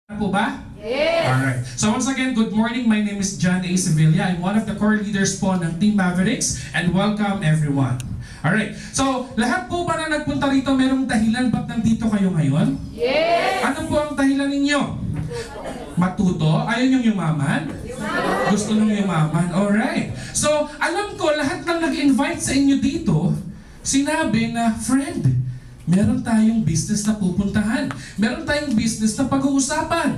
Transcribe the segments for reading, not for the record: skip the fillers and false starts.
Po ba? Yes! Alright. So once again, good morning. My name is John A. Sevilla. I'm one of the core leaders po ng Team Mavericks and welcome everyone. Alright. So lahat po ba na nagpunta rito merong dahilan ba't nandito kayo ngayon? Yes! Ano po ang dahilan ninyo? Matuto? Ayaw niyong yumaman? Gusto niyong yumaman? Alright. So alam ko lahat ng nag-invite sa inyo dito, sinabi na, friend, meron tayong business na pupuntahan. Meron tayong business na pag-uusapan.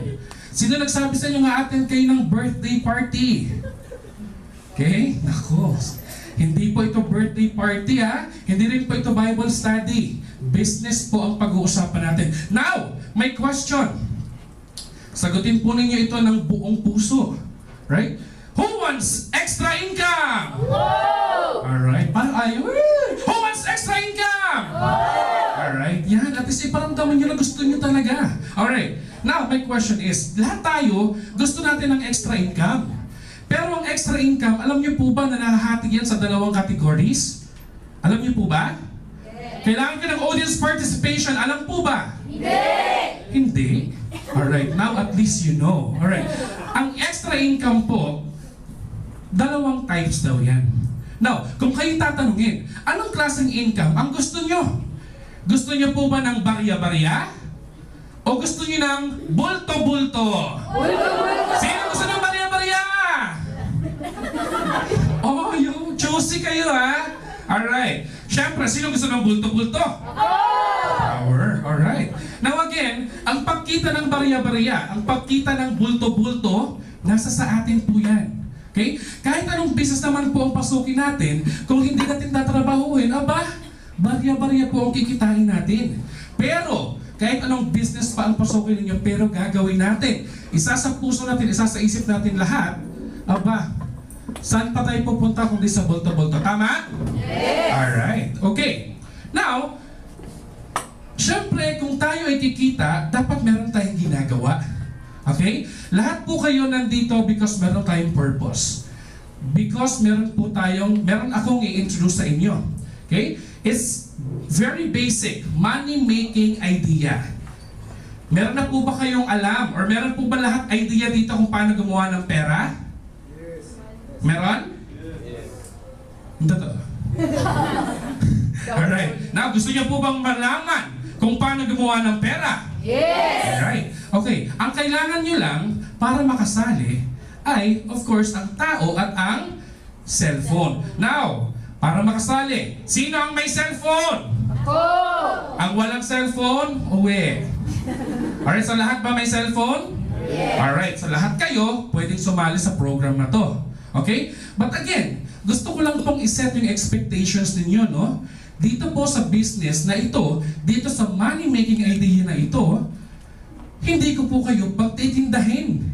Sino nagsabi sa inyo nga attend kayo ng birthday party? Okay? Nako. Hindi po ito birthday party ha. Hindi rin po ito Bible study. Business po ang pag-uusapan natin. Now, may question. Sagutin po ninyo ito ng buong puso. Right? Who wants extra income? Alright. Parang ayaw. Who wants extra income? Alright. Yan. At least iparamdaman nyo na gusto nyo talaga. Alright. Now, my question is, lahat tayo gusto natin ng extra income. Pero ang extra income, alam nyo po ba na nahahati yan sa dalawang categories? Alam nyo po ba? Kailangan ka ng audience participation. Alam po ba? Hindi. Alright. Now, at least you know. Alright. Ang extra income po, dalawang types daw yan. Now, kung kayo tatanungin, anong klaseng income ang gusto nyo? Gusto nyo po ba ng barya-barya? O gusto nyo ng bulto-bulto? Sino gusto ng barya-barya? Oh, yung choosy kayo ha? Alright. Siyempre, sino gusto ng bulto-bulto? Power. Alright. Now again, ang pagkita ng barya-barya, ang pagkita ng bulto-bulto, nasa sa atin po yan. Okay? Kahit anong business naman po ang pasukin natin, kung hindi natin tatrabahuin, aba, barya-barya po ang kikitain natin. Pero, kahit anong business pa ang pasukin ninyo, pero gagawin natin. Isa sa puso natin, isa sa isip natin lahat, aba, saan pa tayo pupunta kung di sa bulto-bulto? Tama? Yes! Alright. Okay. Now, syempre, kung tayo ay kikita, dapat meron tayong ginagawa. Okay? Lahat po kayo nandito because meron tayong purpose. Because meron akong i-introduce sa inyo. Okay? It's very basic. Money-making idea. Meron na po ba kayong alam? Or meron po ba lahat idea dito kung paano gumawa ng pera? Yes. Meron? Yes. Totoo. Alright. Now, gusto niyo po bang malaman kung paano gumawa ng pera? Yes! Alright. Okay. Ang kailangan nyo lang para makasali ay, of course, ang tao at ang cellphone. Now, para makasali, sino ang may cellphone? Ako! Ang walang cellphone, uwi. Alright, sa lahat ba may cellphone? Yes! Alright, sa lahat kayo, pwedeng sumali sa program na to. Okay? But again, gusto ko lang pong iset yung expectations ninyo, no? Dito po sa business na ito, dito sa money-making idea na ito, hindi ko po kayo pagtitindahin.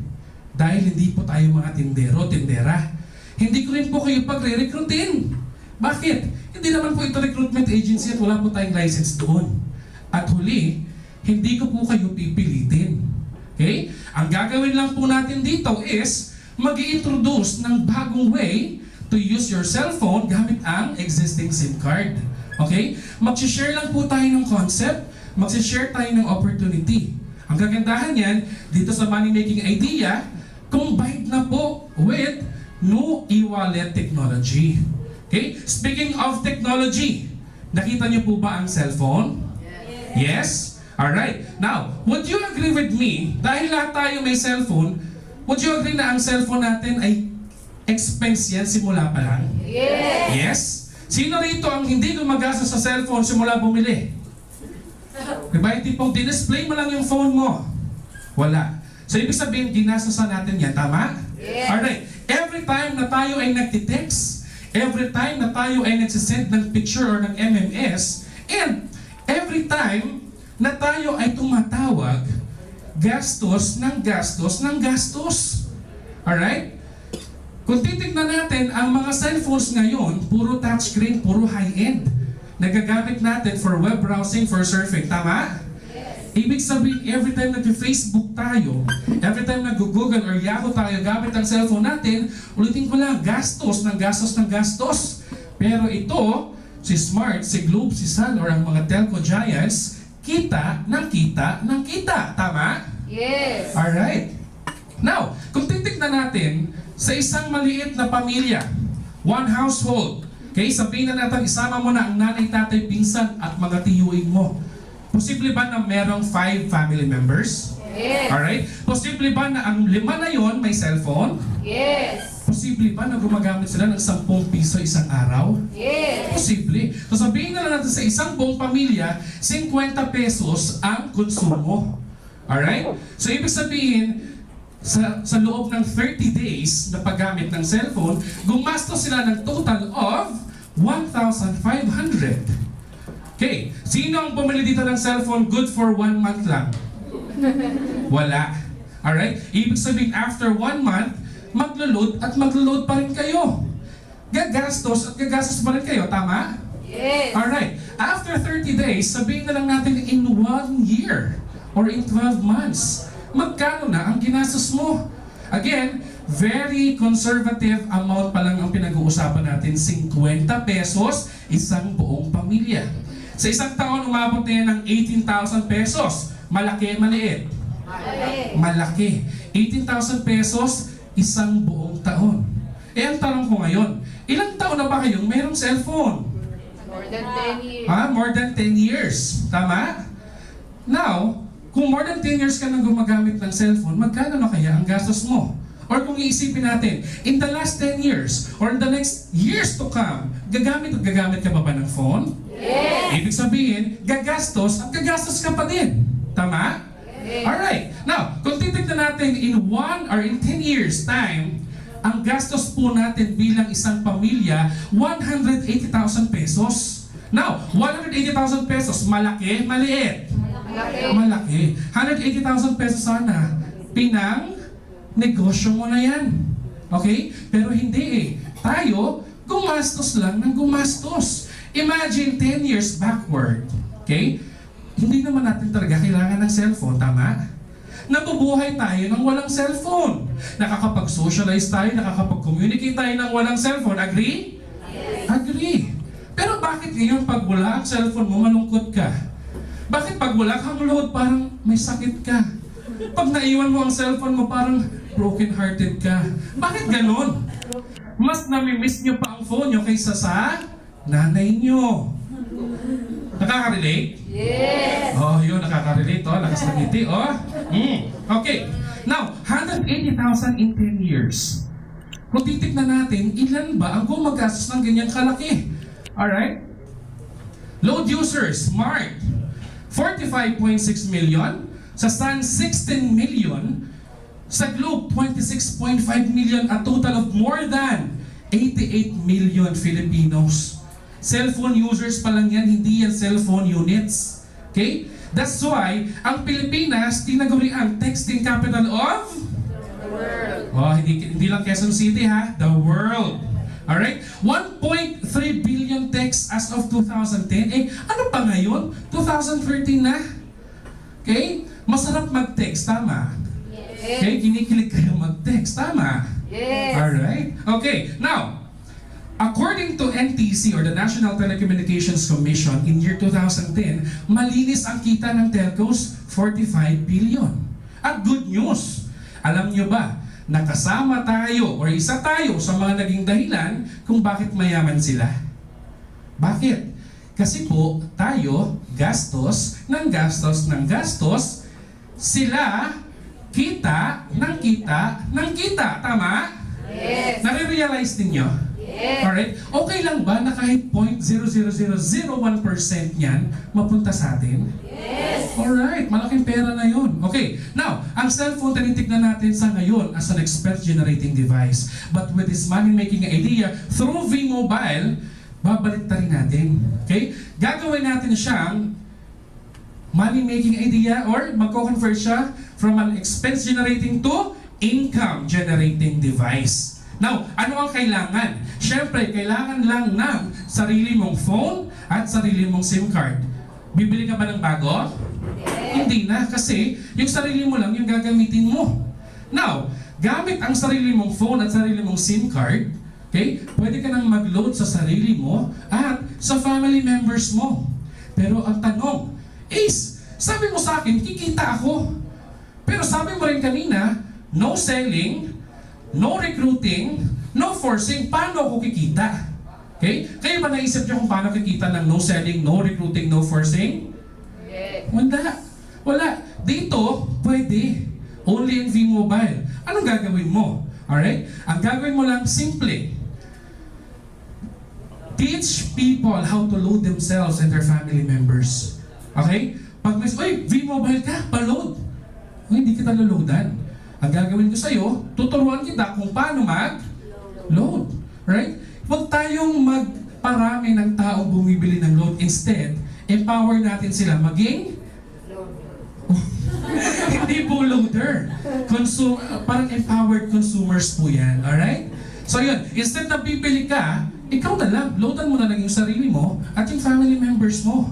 Dahil hindi po tayo mga tindero, tindera. Hindi ko rin po kayo pagre-recruitin. Bakit? Hindi naman po ito recruitment agency at wala po tayong license doon. At huli, hindi ko po kayo pipilitin. Okay? Ang gagawin lang po natin dito is mag-i-introduce ng bagong way to use your cellphone gamit ang existing SIM card. Okay? Mag-share lang po tayo ng concept, mag-share tayo ng opportunity. Ang kagandahan yan, dito sa money-making idea, combined na po with new e-wallet technology. Okay? Speaking of technology, nakita niyo po ba ang cellphone? Yes? Alright. Now, would you agree with me, dahil lahat tayo may cellphone, would you agree na ang cellphone natin ay expense yan simula pa lang? Yes! Yes? Sino rito ang hindi gumagasa sa cellphone simula bumili? Diba? Yung tipong display mo lang yung phone mo. Wala. So, ibig sabihin, ginasasan natin yan. Tama? Yes! Alright. Every time na tayo ay nagtitext, every time na tayo ay nagsisend ng picture or ng MMS, and every time na tayo ay tumatawag, gastos ng gastos ng gastos. Alright? Kung titignan natin, ang mga cellphones ngayon, puro touchscreen, puro high-end. Nagagamit natin for web browsing, for surfing. Tama? Yes! Ibig sabihin, every time nag-Facebook tayo, every time nag-Google or Yahoo tayo gamit ang cellphone natin, ulitin ko lang, gastos ng gastos ng gastos. Pero ito, si Smart, si Globe, si Sun, or ang mga telco giants, kita ng kita ng kita. Tama? Yes. Alright. Now, kung titignan natin sa isang maliit na pamilya, one household, okay, sabihin na natin, isama mo na ang nanay, tatay, pinsan at mga tiyuing mo. Posible ba na merong 5 family members? Yes. Alright? Posible ba na ang 5 na yon may cellphone? Yes. Posible ba na gumagamit sila ng 10 piso isang araw? Yes. Posible. So sabihin na lang natin sa isang buong pamilya, 50 pesos ang konsumo. Alright? So ibig sabihin, sa loob ng 30 days na paggamit ng cellphone, gumastos sila ng total of 1,500. Okay, sino ang bumili dito ng cellphone good for 1 month lang? Wala. Alright? Ibig sabihin, after 1 month, maglo-load at maglo-load pa rin kayo. Gagastos at gagastos pa rin kayo, tama? Yes. Alright. After 30 days, sabihin na lang natin in 1 year or in 12 months, magkano na ang ginastos mo? Again, very conservative amount pa lang ang pinag-uusapan natin, 50 pesos, isang buong pamilya. Sa isang taon, umabot na yan ng 18,000 pesos. Malaki, maliit? Malaki. 18,000 pesos, isang buong taon. Eh, ang tanong ko ngayon, ilang taon na ba kayong mayroong cellphone? More than 10 years. More than 10 years. Tama? Now, kung more than 10 years ka nang gumagamit ng cellphone, magkano na kaya ang gastos mo? Or kung iisipin natin, in the last 10 years, or in the next years to come, gagamit at gagamit ka ba ng phone? Yes. Ibig sabihin, gagastos at gagastos ka pa din. Tama? Yes. Alright. Now, kung titignan natin in 1 or in 10 years time, ang gastos po natin bilang isang pamilya, 180,000 pesos. Now, 180,000 pesos, malaki, maliit? Malaki. 180,000 pesos sana. Pinang negosyo mo na yan. Okay? Pero hindi eh. Tayo, gumastos lang ng gumastos. Imagine 10 years backward. Okay? Hindi naman natin talaga kailangan ng cellphone, tama? Nabubuhay tayo ng walang cellphone. Nakakapag-socialize tayo, nakakapag-communicate tayo ng walang cellphone. Agree? Yes. Agree. Pero bakit ngayon pag wala ang cellphone mo, malungkot ka? Bakit pag wala kang load, parang may sakit ka? Pag naiwan mo ang cellphone mo, parang broken-hearted ka. Bakit ganon? Mas namimiss nyo pa ang phone nyo kaysa sa nanay nyo. Nakaka-relate? Yes. Oh, yun, nakaka-relate. Oh, lakas ng ngiti. Oh. Okay. Now, 180,000 in 10 years. Kung titignan natin, ilan ba ang gumagastos ng ganyang kalaki? Alright? Load users, Smart, 45.6 million. Sa Sun, 16 million. Sa Globe, 26.5 million. A total of more than 88 million Filipinos. Cellphone users pa lang yan, hindi yan cellphone units. Okay? That's why, ang Pilipinas, tinaguri ang texting capital of? The world. Oh, hindi lang Quezon City ha, the world. Alright? 1.3 billion texts as of 2010. Eh, ano pa ngayon? 2013 na? Okay? Masarap mag-text, tama? Okay? Kinikilig kayo mag-text, tama? Yes. Alright? Okay, now, according to NTC or the National Telecommunications Commission in year 2010, malinis ang kita ng telcos, 45 billion. At good news, alam nyo ba, nakasama tayo or isa tayo sa mga naging dahilan kung bakit mayaman sila. Bakit? Kasi po, tayo, gastos ng gastos ng gastos, sila, kita ng kita ng kita. Tama? Yes. Nare-realize ninyo? Yes. Alright? Okay lang ba na kahit 0.00001% yan mapunta sa atin? Yes. Alright, malaking pera na yun. Okay, now, ang cellphone tinitignan natin sa ngayon as an expense-generating device. But with this money-making idea, through V-Mobile, babalik rin natin. Okay? Gagawin natin siyang money-making idea or magko-convert siya from an expense-generating to income-generating device. Now, ano ang kailangan? Siyempre, kailangan lang ng sarili mong phone at sarili mong SIM card. Bibili ka ba ng bago? Hindi na, kasi yung sarili mo lang yung gagamitin mo. Now, gamit ang sarili mong phone at sarili mong SIM card, okay, pwede ka nang mag-load sa sarili mo at sa family members mo. Pero ang tanong is, sabi mo sa akin, kikita ako. Pero sabi mo rin kanina, no selling, no recruiting, no forcing. Paano ako kikita? Okay? Kayo ba naisip niyo kung paano kikita ng no selling, no recruiting, no forcing? Yes. Wala. Dito, pwede. Only in V-Mobile. Anong gagawin mo? Alright? Ang gagawin mo lang, simple. Teach people how to load themselves and their family members. Okay? Pag may, oy, V-Mobile ka, pa-load. Oy, hindi kita luludan. Ang gagawin ko sa'yo, tuturuan kita kung paano mag-load. Right? Huwag tayong magparami ng taong bumibili ng load. Instead, empower natin sila maging hindi po loader. Parang empowered consumers po yan. Alright? So yun, instead na bibili ka, ikaw na lang, loadan mo na lang yung sarili mo at yung family members mo.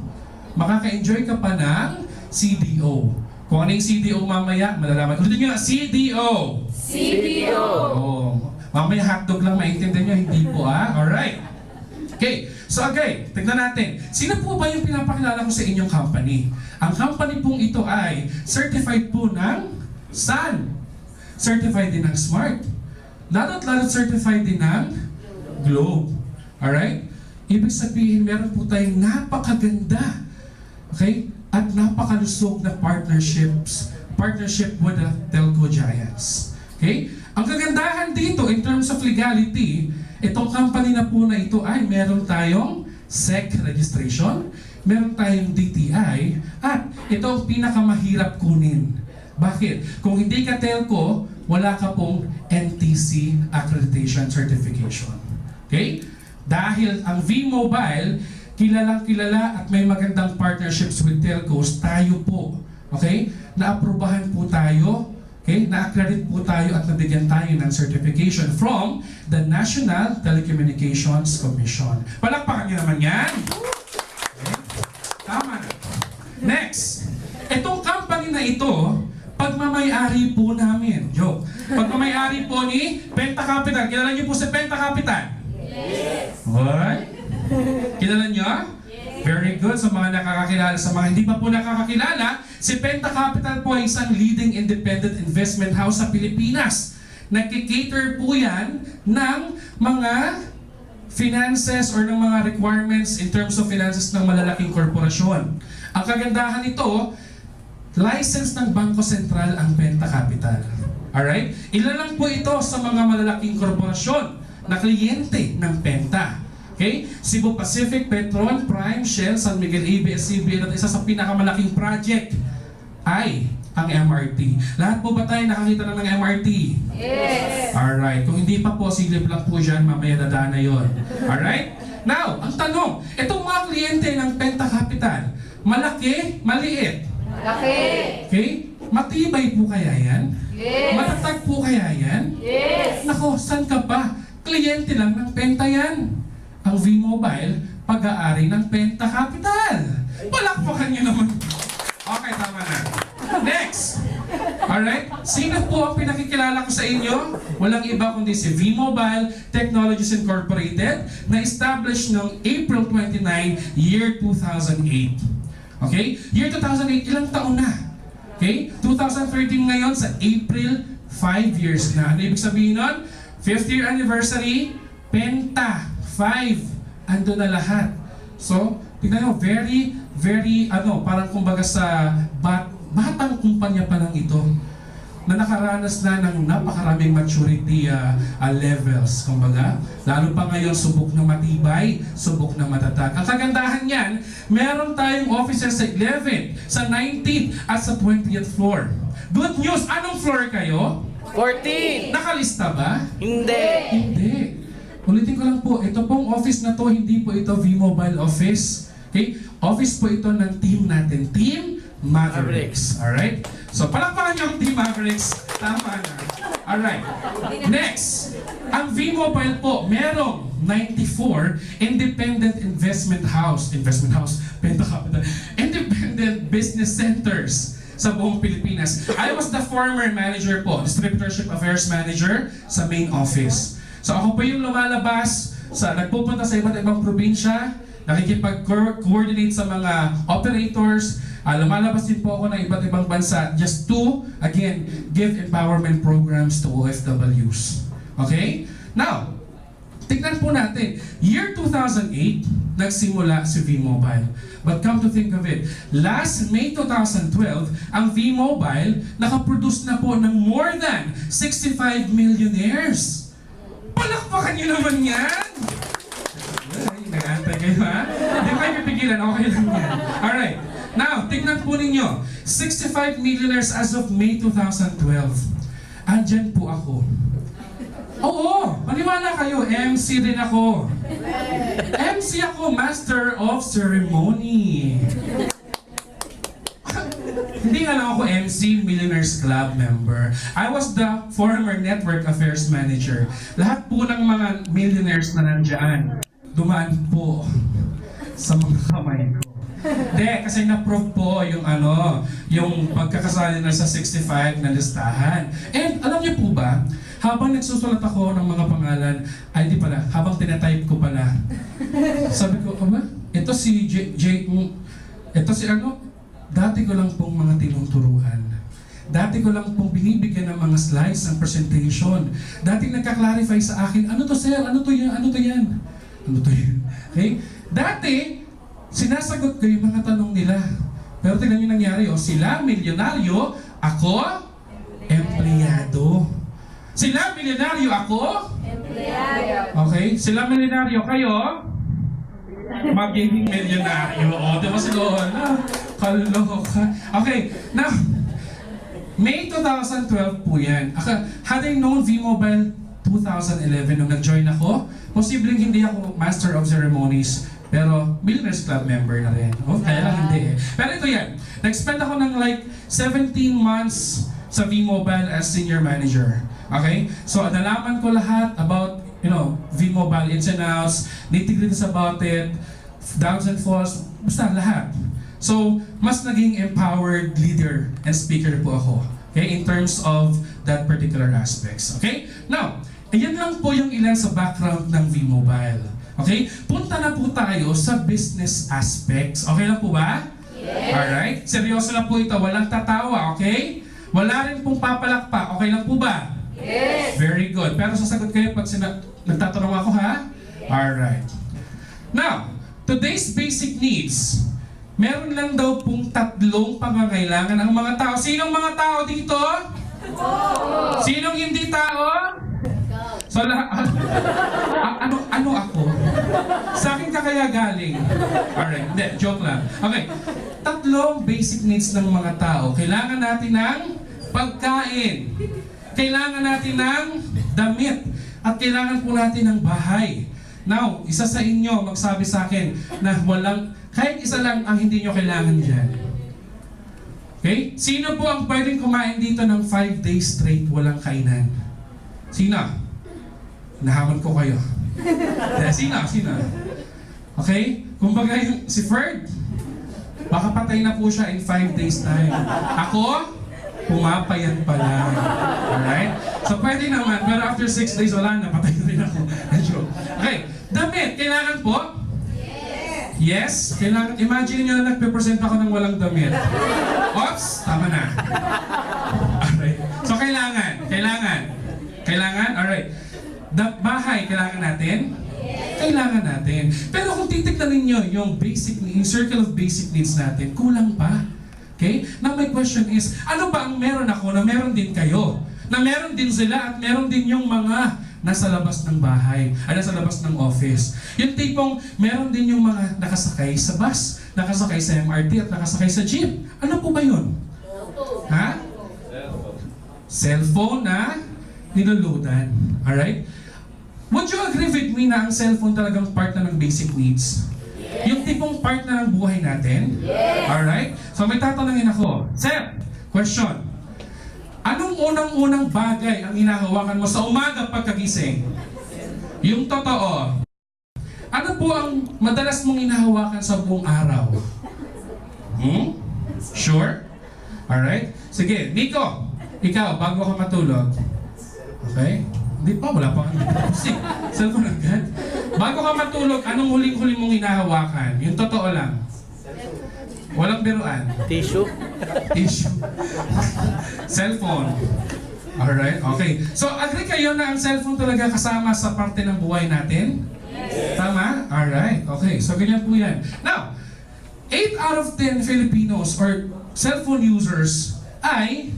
Makaka-enjoy ka pa ng CDO. Kung ano yung CDO mamaya, malalaman. Ulitin nyo na, CDO! CDO. Oh, mamaya hotdog lang maintindihan nyo, hindi po Alright. Okay, so okay, tignan natin. Sino po ba yung pinapakilala ko sa inyong company? Ang company pong ito ay certified po ng Sun. Certified din ng Smart. Lalo't certified din ng Globe. Alright? Ibig sabihin, meron po tayong napakaganda, okay? At napakalusog na partnership with the telco giants. Okay? Ang kagandahan dito, in terms of legality, itong company na po na ito ay meron tayong SEC registration, meron tayong DTI, at ito ang pinakamahirap kunin. Bakit? Kung hindi ka telco, wala ka pong NTC accreditation certification. Okay? Dahil ang V-Mobile, kilalang kilala at may magandang partnerships with telcos, tayo po, okay? Naaprubahan po tayo, okay? Na-accredit po tayo at nabigyan tayo ng certification from the National Telecommunications Commission. Palakpakan niyo naman yan. Okay? Tama na. Next, itong company na ito, pagmamay-ari po namin. Joke. Pagmamay-ari po ni Penta Capital. Kilala niyo po si Penta Capital? Yes. What? Kilala niyo? Yes. Very good. Sa mga nakakakilala, sa mga hindi pa po nakakakilala, si Penta Capital po ay isang leading independent investment house sa Pilipinas. Nagkikater po yan ng mga finances or ng mga requirements in terms of finances ng malalaking korporasyon. Ang kagandahan nito, license ng Bangko Sentral ang Penta Capital. Alright? Ilan lang po ito sa mga malalaking korporasyon na kliyente ng Penta. Okay? Cebu Pacific, Petron, Prime, Shell, San Miguel, ABS-CBN at isa sa pinakamalaking project ay ang MRT. Lahat po ba tayo nakakita na ng MRT? Yes. Alright. Kung hindi pa po, silip lang po dyan, mamaya dadaan na yun. Alright? Now, ang tanong, itong mga kliyente ng Penta Capital, malaki, maliit? Malaki. Okay? Matibay po kaya yan? Yes. Matatag po kaya yan? Yes. Nako, saan ka ba? Kliyente lang ng Penta yan. Ang V-Mobile, pag-aari ng Penta Capital. Palakpakan niyo naman. Okay, tama na. Next. Alright? Sino po ang pinakikilala ko sa inyo? Walang iba kundi si V-Mobile Technologies Incorporated na established noong April 29, year 2008. Okay? Year 2008, ilang taon na? Okay? 2013 ngayon sa April, 5 years na. Ano ibig sabihin nun? 5th year anniversary, Penta, 5. Ando na lahat. So, tignan nyo, very, parang kumbaga sa batang kumpanya pa lang ito na nakaranas na ng napakaraming maturity levels, kumbaga. Lalo pa ngayon, subok na matibay, subok na matatag. Ang kagandahan yan, meron tayong offices sa 11th, sa 19th, at sa 20th floor. Good news! Anong floor kayo? 14! Nakalista ba? Hindi! Hindi. Ulitin ko lang po, ito pong office na to, hindi po ito V-Mobile office. Okay? Office po ito ng team natin. Team Mavericks. Alright? So, palakpakan niyo ang Team Mavericks. Tama na. Alright. Next. Ang V-Mobile po, merong 94 independent investment house, Penta Capital, independent business centers sa buong Pilipinas. I was the former manager po, Distributorship Affairs Manager sa main office. So ako po yung lumalabas, nagpupunta sa iba't ibang probinsya, nakikipag-coordinate sa mga operators, lumalabas din po ako ng iba't ibang bansa just to, again, give empowerment programs to OFWs. Okay? Now, tignan po natin, year 2008, nagsimula si V-Mobile. But come to think of it, last May 2012, ang V-Mobile nakaproduce na po ng more than 65 millionaires. Palakpakan nyo naman yan! Ay, nag-aantay kayo ha? Hindi kayo pipigilan, okay lang yan. Alright, now, tignan po ninyo, 65 millionaires as of May 2012. Andyan po ako. Oo, maniwala kayo, MC din ako. MC ako, Master of Ceremony. Hindi nga lang ako MC, Millionaires Club member. I was the former Network Affairs Manager. Lahat po ng mga millionaires na nandyan, dumaan po sa mga kamay ko. Hindi, kasi na-prove po yung yung pagkakasali na sa 65 na listahan. And alam niyo po ba, habang nagsusulat ako ng mga pangalan, ay di pala, habang tinatype ko pala, sabi ko, ito si ito si dati ko lang pong mga tinuturuan. Dati ko lang pong binibigyan ng mga slides ng presentation. Dati nagka-clarify sa akin, ano to sir, ano to yan, ano to yan? Ano to yan? Okay? Dati, sinasagot ko yung mga tanong nila. Pero tignan yung nangyari, sila milyonaryo, ako, empleyado. Sila milyonaryo, ako? Empleyado. Okay? Sila milyonaryo, kayo? Magiging milyonaryo. O, diba si Lohan? Kaloka. Okay, now, May 2012 po yan. Had I known V-Mobile 2011 nung nag-join ako, posibleng hindi ako Master of Ceremonies, pero Millionaires Club member na rin. Kaya lang hindi eh. Pero ito yan, nag-spend ako ng like 17 months sa V-Mobile as senior manager. Okay? So, nalaman ko lahat about, V-Mobile ins and outs, nitty-gritties about it, downs and falls, basta lahat. So, mas naging empowered leader and speaker po ako. Okay? In terms of that particular aspects. Okay? Now, ayan lang po yung ilan sa background ng V-Mobile. Okay? Punta na po tayo sa business aspects. Okay lang po ba? Yes. Alright? Seryoso lang po ito. Walang tatawa, okay? Wala rin pong papalakpak. Okay lang po ba? Yes. Very good. Pero sasagot kayo pag nagtatanong ako, ha? Alright. Now, today's basic needs. Meron lang daw pong 3 pangangailangan ng mga tao. Sinong mga tao dito? Oh. Sinong hindi tao? So, ano ako? Sa akin ka kaya galing? Alright, hindi, joke lang. Okay, 3 basic needs ng mga tao. Kailangan natin ng pagkain. Kailangan natin ng damit. At kailangan po natin ng bahay. Now, isa sa inyo magsabi sa akin na kahit isa lang ang hindi nyo kailangan dyan. Okay? Sino po ang pwedeng kumain dito ng 5 days straight walang kainan? Sino? Nahamon ko kayo. Sino? Okay? Kumbaga si Ferd, baka patay na po siya in 5 days time. Ako, pumapayat pa lang. Alright? So pwede naman, pero after 6 days wala na, patay na rin ako. Okay, damit, kailangan po? Yes, kailangan. Imagine nyo na nagpe-present ako ng walang damit. Oops, tama na. Alright. So kailangan. Alright. Bahay, kailangan natin? Kailangan natin. Pero kung titignan ninyo yung circle of basic needs natin, kulang pa. Okay? Now my question is, ano ba ang meron ako na meron din kayo? Na meron din sila at meron din yung mga nasa labas ng bahay, nasa labas ng office. Yung tipong meron din yung mga nakasakay sa bus, nakasakay sa MRT at nakasakay sa jeep. Ano po ba yun? Ha? Cellphone na niluludan. Alright? Would you agree with me na ang cellphone talagang part na ng basic needs? Yung tipong part na ng buhay natin? Alright? So may tatanungin ako. Sir, question. Anong unang-unang bagay ang hinahawakan mo sa umaga pagkagising? Yung totoo. Ano po ang madalas mong hinahawakan sa buong araw? Sure? Alright? Sige, Nico, ikaw, bago ka matulog. Okay? Hindi pa, wala pa kang tapos. Cellphone agad. Bago ka matulog, anong huling-huli mong hinahawakan? Yung totoo lang. Walang biruan. Tissue. Issue. Cellphone. Alright, okay. So, agree kayo na ang cellphone talaga kasama sa parte ng buhay natin? Yes. Tama? Alright, okay. So, ganyan po yan. Now, 8 out of 10 Filipinos or cellphone users ay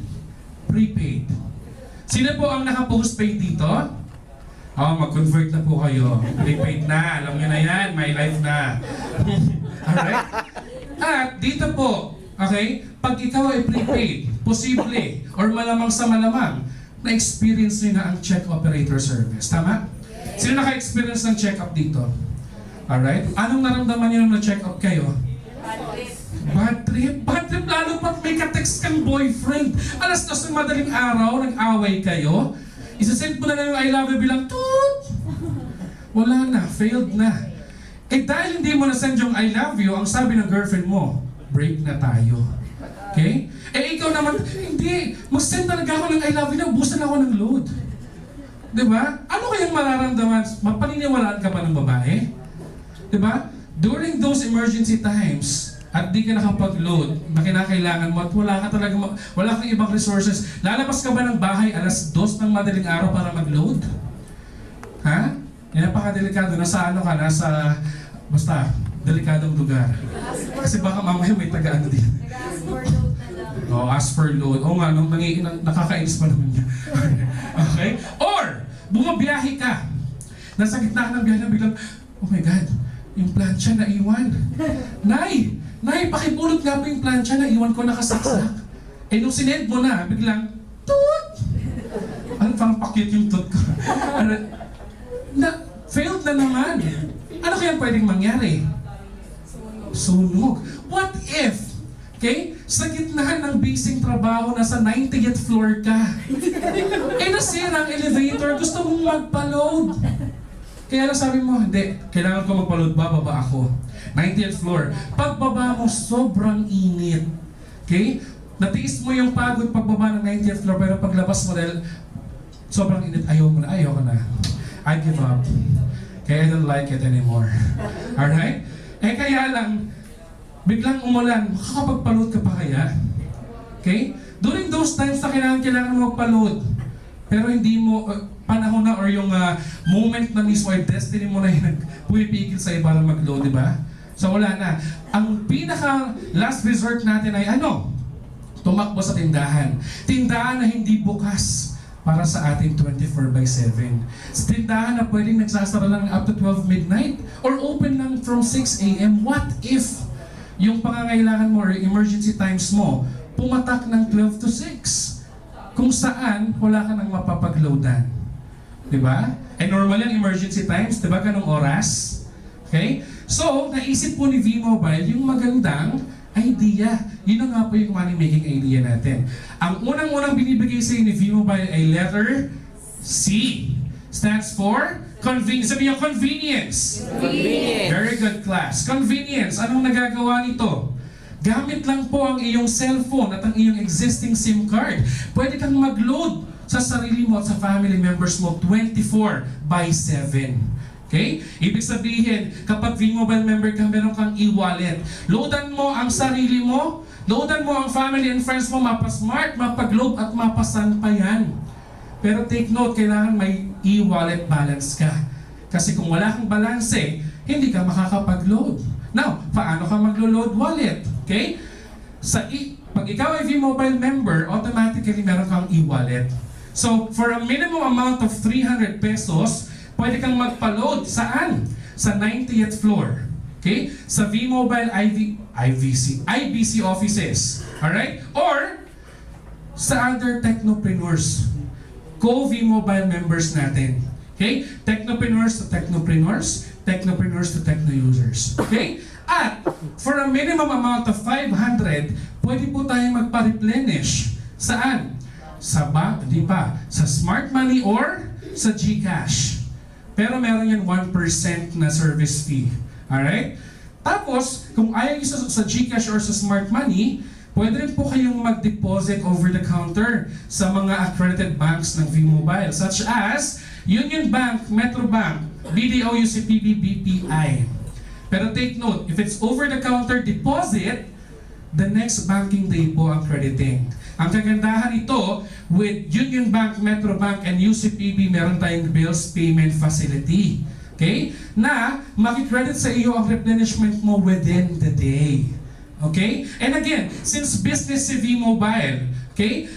prepaid. Sino po ang naka-postpaid dito? Oh, mag-convert na po kayo. Prepaid na. Alam nyo na yan. My life na. Alright? At dito po, okay, pag ikaw ay prepaid, posible, or malamang sa malamang, na-experience nyo na ang check operator service. Tama? Sino naka-experience ng check-up dito? Alright? Anong naramdaman nyo nung na-check-up kayo? Bad trip? Bad trip lalo pat may ka-text kang boyfriend. Alas 2 ng madaling araw, nag-away kayo. Isasend mo na lang yung I love you bilang toot! Wala na, failed na. Eh dahil hindi mo na-send yung I love you, ang sabi ng girlfriend mo, break na tayo. Okay? Eh ikaw naman, hindi. Mag-send talaga ako ng I love you na, ubusan ako ng load. Diba? Ano kayang mararamdaman? Mapaniniwalaan ka ba ng babae? Diba? During those emergency times, at di ka nakapag-load na kinakailangan mo at wala kang ibang resources, lalabas ka ba ng bahay alas 2 ng madaling araw para mag-load? Ha? Yan napakadelikado. Nasa ano ka? Nasa, basta, delikadong lugar. Kasi baka mamaya may taga-ano din. Oh, ask for load. Oo nga, nakakainis pa naman niya. Okay? Or, bumabiyahe ka. Nasa gitna ka ng biyahe na biglang, oh my God, yung plancha na iwan. Nay, pakipulot nga po yung plancha na iwan ko nakasaksak. Eh nung sinend mo na, biglang, toot! Ano parang pakit yung toot ko? Failed na naman. Ano kaya pwedeng mangyari? Sunog. What if, okay, sa gitna ng basing trabaho, nasa 90th floor ka, eh nasira ang elevator, gusto mong magpa-load. Kaya lang sabi mo, hindi, kailangan ko magpa-load, bababa ako. 90th floor. Pagbaba mo, sobrang init. Okay? Natiis mo yung pagod pagbaba ng 90th floor, pero paglabas mo dahil sobrang init, ayaw ko na. I give up. Kaya I don't like it anymore. Alright? Eh kaya lang, biglang umulan, makakapagpa-load ka pa kaya? Okay? During those times na kailangan mo magpa-load, pero hindi mo, panahon na or yung moment na mismo ay destiny mo na yung pumipigil sa iba na mag-load, di ba? So wala na. Ang pinaka last resort natin ay ano? Tumakbo sa tindahan. Tindahan na hindi bukas para sa ating 24/7. Sa tindahan na pwedeng nagsasara lang up to 12 midnight or open lang from 6 a.m. What if yung pangangailangan mo or emergency times mo pumatak ng 12 to 6? Kung saan wala ka nang mapapagloadan. Diba? And normally ang emergency times, diba ganong oras? Okay? So, naisip po ni V-Mobile yung magandang idea. Yun na nga po yung money-making idea natin. Ang unang-unang binibigay sa ni V-Mobile ay letter C. Stands for convenience. Sabi niyo, convenience. Convenience. Very good class. Convenience. Anong nagagawa nito? Gamit lang po ang iyong cellphone at ang iyong existing SIM card. Pwede kang mag-load sa sarili mo at sa family members mo 24/7. Okay? Ibig sabihin, kapag V-Mobile member ka, meron kang e-wallet. Loadan mo ang sarili mo, loadan mo ang family and friends mo, mapa-smart, mapa-globe at mapasan pa yan. Pero take note, kailangan may e-wallet balance ka. Kasi kung wala kang balance, hindi ka makakapag-load. Now, paano ka maglo-load wallet? Okay? Pag ikaw ay V-Mobile member, automatically meron kang e-wallet. So, for a minimum amount of 300 pesos, pwede kang magpa-load. Saan? Sa 90th floor. Okay? Sa V-Mobile IBC offices. Alright? Or, sa other technopreneurs. Co-V-Mobile members natin. Okay? Technopreneurs to technopreneurs. Technopreneurs to techno-users. Okay? At, for a minimum amount of 500, pwede po tayong magpa-replenish. Saan? Sa di pa. Sa Smart Money or sa GCash. Pero meron yan 1% na service fee. Alright? Tapos, kung ayaw nyo sa GCash or sa Smart Money, pwede rin po kayong mag-deposit over the counter sa mga accredited banks ng V-Mobile, such as Union Bank, Metro Bank, BDO, UCPB, BPI. Pero take note, if it's over-the-counter deposit, the next banking day po ang crediting. Ang kagandahan ito, with Union Bank, Metro Bank, and UCPB, meron tayong bills payment facility. Okay? Na makikredit sa iyo ang replenishment mo within the day. Okay? And again, since business si V-Mobile, okay,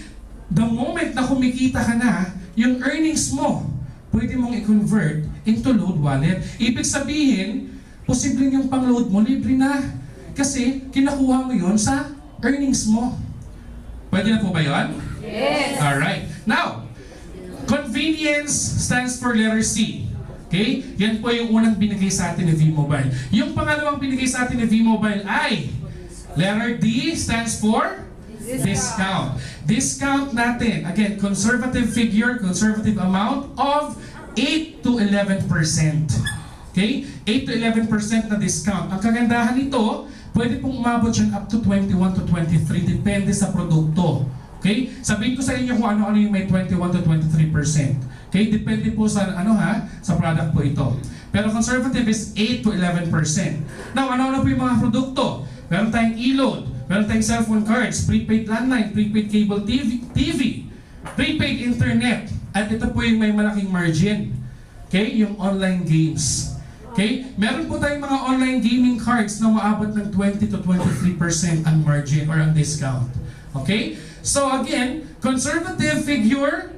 the moment na kumikita ka na, yung earnings mo, pwede mong i-convert into load wallet. Ibig sabihin, posibleng yung pang-load mo, libre na. Kasi, kinakuha mo yon sa earnings mo. Pwede na po ba yun? Yes. Alright. Now, convenience stands for letter C. Okay? Yan po yung unang binigay sa atin ni V-Mobile. Yung pangalawang binigay sa atin ni V-Mobile ay letter D stands for discount. Discount natin, again, conservative figure, conservative amount of 8 to 11%. Okay? 8 to 11% na discount. Ang kagandahan nito, pwede pong umabot yan up to 21 to 23, depende sa produkto. Okay? Sabihin ko sa inyo kung ano-ano yung may 21 to 23%. Okay? Depende po sa sa product po ito. Pero conservative is 8 to 11%. Now, ano-ano po yung mga produkto? Meron tayong e-load, meron tayong cellphone cards, prepaid landline, prepaid cable TV, prepaid internet, at ito po yung may malaking margin. Okay? Yung online games. Okay? Meron po tayong mga online gaming cards na maabot ng 20 to 23% ang margin or ang discount. Okay? So again, conservative figure,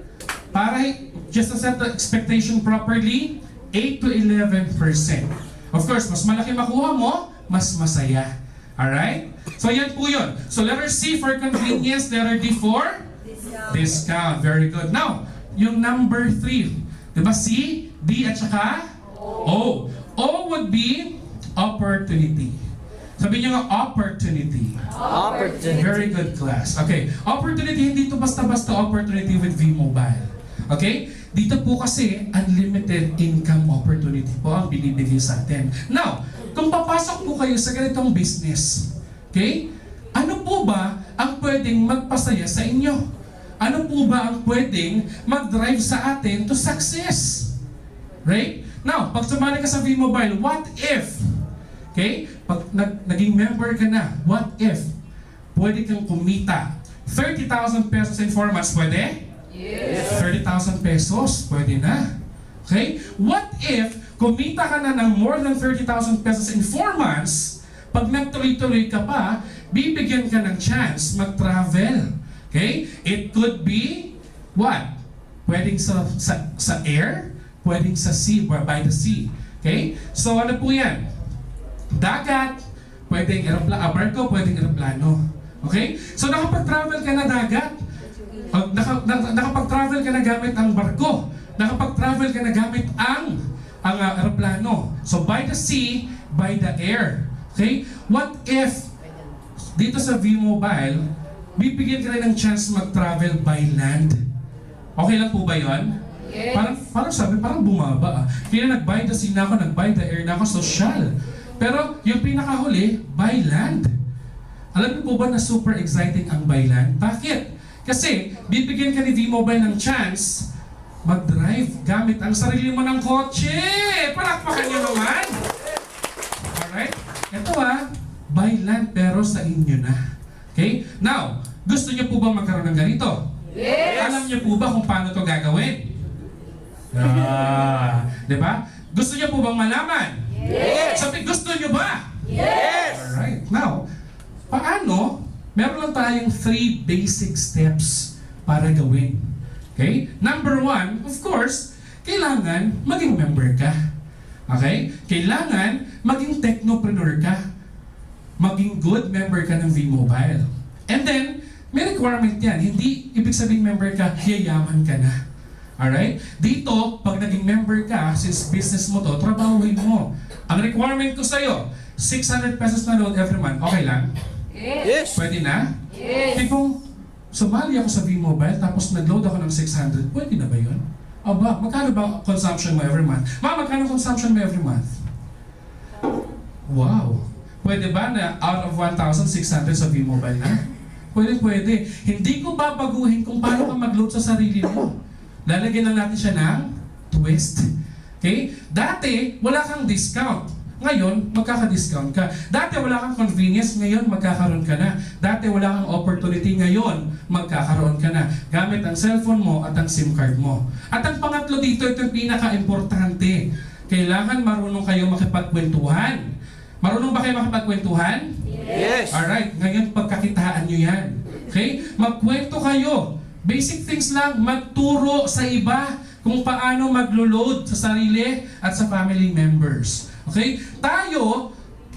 para just to set the expectation properly, 8 to 11%. Of course, mas malaki makuha mo, mas masaya. Alright? So yan po yun. So letter C for convenience, letter D for discount. Very good. Now, yung number 3. Diba C, D at saka O. O would be opportunity. Sabi niyo nga, opportunity. Opportunity. Very good class. Okay. Opportunity, hindi ito basta-basta opportunity with V-Mobile. Okay? Dito po kasi, unlimited income opportunity po ang binibigay sa atin. Now, kung papasok po kayo sa ganitong business, okay? Ano po ba ang pwedeng magpasaya sa inyo? Ano po ba ang pwedeng mag-drive sa atin to success? Right? Now, pag sumali ka sa V-Mobile, what if? Okay? Pag naging member ka na, what if? Pwede kang kumita 30,000 pesos in 4 months, pwede? Yes. 30,000 pesos, pwede na. Okay? What if kumita ka na ng more than 30,000 pesos in 4 months, pag nagtuloy-tuloy ka pa, bibigyan ka ng chance mag-travel. Okay? It could be, what? Pwedeng sa air, pwedeng sa sea, or by the sea. Okay? So ano po yan? Dagat, pwedeng barko, pwedeng aeroplano. Okay? So nakapag-travel ka na dagat, nakapag-travel ka na gamit ang barko, nakapag-travel ka na gamit ang aeroplano. So by the sea, by the air. Okay? What if dito sa V-Mobile, bibigyan ka rin ng chance mag-travel by land? Okay lang po ba yun? Yes. Parang bumaba. Kaya nag-by the sea na ako, nag-by the air na ako, social. Pero yung pinakahuli, by land. Alam niyo po ba na super exciting ang by land? Bakit? Kasi bibigyan ka ni V-Mobile ng chance mag-drive gamit ang sarili mo ng kotse. Palakpakan niyo naman. Alright? Ito by land pero sa inyo na. Okay? Now, gusto niyo po ba magkaroon ng ganito? Yes. Alam niyo po ba kung paano ito gagawin? Di ba? Gusto niyo po bang malaman? Yes. Sabi, gusto niyo ba? Yes. Alright. Now, paano? Meron lang tayong 3 basic steps para gawin. Okay? Number 1, of course, kailangan maging member ka. Okay? Kailangan maging technopreneur ka. Maging good member ka ng V-Mobile. And then, may requirement yan. Hindi ibig sabihin member ka, yayaman ka na. Alright? Dito, pag naging member ka, since business mo to, trabahuin mo. Ang requirement ko sa'yo, 600 pesos na load every month. Okay lang? Yes. Pwede na? Yes. Tipong, sumali ako sa V-Mobile, tapos nag-load ako ng 600, pwede na ba yun? Aba, magkano ba consumption mo every month? Magkano consumption mo every month? Wow! Pwede ba na out of 1,600 sa V-Mobile na? Pwede. Hindi ko babaguhin kung paano ka mag-load sa sarili mo. Lalagyan lang natin siya ng twist. Okay? Dati, wala kang discount. Ngayon, magkaka-discount ka. Dati wala kang convenience, ngayon magkakaroon ka na. Dati wala kang opportunity, ngayon magkakaroon ka na. Gamit ang cellphone mo at ang SIM card mo. At ang pangatlo dito, ito yung pinaka-importante. Kailangan marunong kayo makipagkwentuhan. Marunong ba kayo makipagkwentuhan? Yes. Alright, ngayon pagkakitaan nyo yan. Okay? Magkwento kayo. Basic things lang, magturo sa iba kung paano maglo-load sa sarili at sa family members. Okay? Tayo,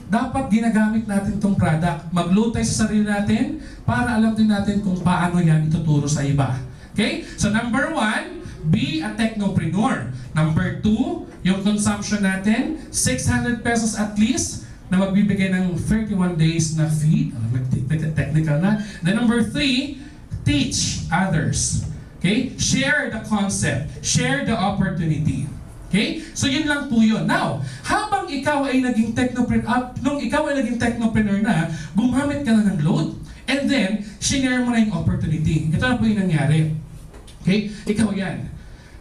dapat ginagamit natin itong product. Mag-load tayo sa sarili natin para alam din natin kung paano yan ituturo sa iba. Okay? So number 1, be a technopreneur. Number 2, yung consumption natin, 600 pesos at least na magbibigay ng 31 days na fee. Technical na. Then number 3, teach others. Okay? Share the concept. Share the opportunity. Okay? So yun lang po yun. Now, habang ikaw ay naging technopreneur na, gumamit ka na ng load. And then, share mo na yung opportunity. Ito na po yung nangyari. Okay? Ikaw yan.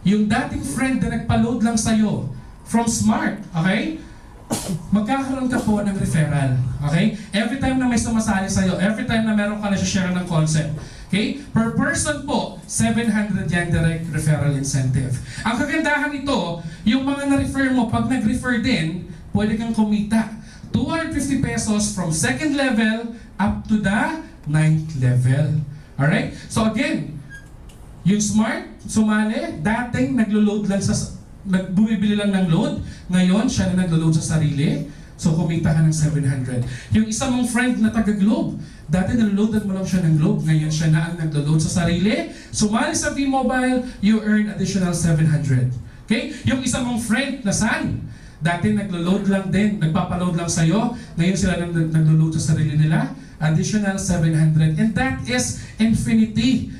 Yung dating friend na nagpa-load lang sa'yo from Smart. Okay? Magkakaroon ka po ng referral. Okay? Every time na may sumasali sa'yo, every time na meron ka na share ng concept. Okay? Per person po, 700 yan direct referral incentive. Ang kagandahan nito, yung mga na-refer mo, pag nag-refer din, pwede kang kumita. 250 pesos from 2nd level up to the 9th level. Alright? So again, yung Smart, sumali, dating naglo-load lang bumibili lang ng load, ngayon siya na naglo-load sa sarili, so kumita ka ng 700. Yung isa mong friend na taga-Globe, dati naloloadan mo lang siya ng Globe, ngayon siya na ang naglo-load sa sarili, sumali sa V-Mobile, you earn additional 700. Okay? Yung isa mong friend na Sun, dati naglo-load lang din, nagpapaload lang sa'yo, ngayon sila naglo-load sa sarili nila, additional 700. And that is infinity.